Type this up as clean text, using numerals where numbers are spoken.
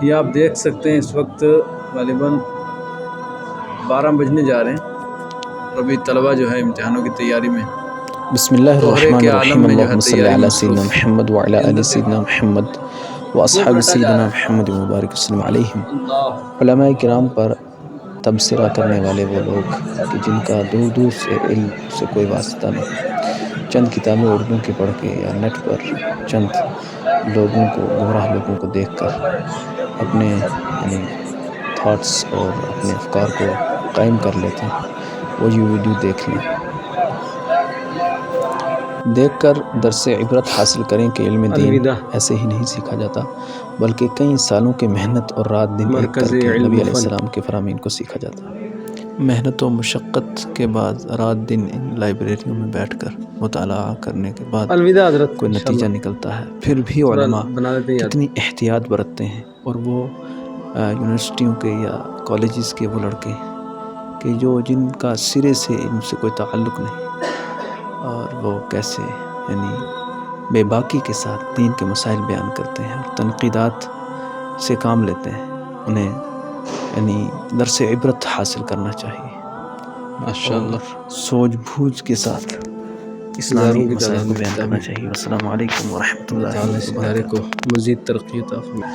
یہ آپ دیکھ سکتے ہیں اس وقت غالباً 12 بجنے جا رہے ہیں اور ابھی طلبہ جو ہے امتحانوں کی تیاری میں بسم اللہ کوہرے الرحمن کے الرحیم، عالم میں جو ہے اللہم صلی تیاری علی سیدنا مصروف ہیں۔ محمد وعلی آل سیدنا محمد واصحاب سیدنا محمد مبارک وسلم علیہم۔ علماء کرام پر تبصرہ کرنے والے وہ لوگ کہ جن کا دور دور سے علم سے کوئی واسطہ نہیں، چند کتابیں اردو کی پڑھ کے یا نیٹ پر چند لوگوں کو، گمراہ لوگوں کو دیکھ کر اپنے تھاٹس اور اپنے افکار کو قائم کر لیتے ہیں، وہ یہ ویڈیو دیکھ لیں، دیکھ کر درس عبرت حاصل کریں کہ علم دین الوداع ایسے ہی نہیں سیکھا جاتا، بلکہ کئی سالوں کے محنت اور رات دن ایک کر مرکزی کے علم نبی و علیہ فن۔ السلام کے فرامین کو سیکھا جاتا ہے۔ محنت و مشقت کے بعد رات دن ان لائبریریوں میں بیٹھ کر مطالعہ کرنے کے بعد الوداع حضرت، کوئی نتیجہ انشاءاللہ نکلتا ہے، پھر بھی تھوڑا علماء بنا دیتے ہیں یاد۔ کتنی احتیاط برتتے ہیں، اور وہ یونیورسٹیوں کے یا کالجز کے وہ لڑکے کہ جن کا سرے سے ان سے کوئی تعلق نہیں، اور وہ کیسے بے باکی کے ساتھ دین کے مسائل بیان کرتے ہیں اور تنقیدات سے کام لیتے ہیں۔ انہیں درس عبرت حاصل کرنا چاہیے ماشاءاللہ، اور سوجھ بوجھ کے ساتھ اسلامی ہزاروں کی مسائل تعداد کو میں بیان کرنا کتابیں۔ چاہیے۔ السلام علیکم ورحمۃ اللہ اللہ تعالیٰ اس ادارے کو وبرکاتہ۔ مزید ترقی عطا فرمائے۔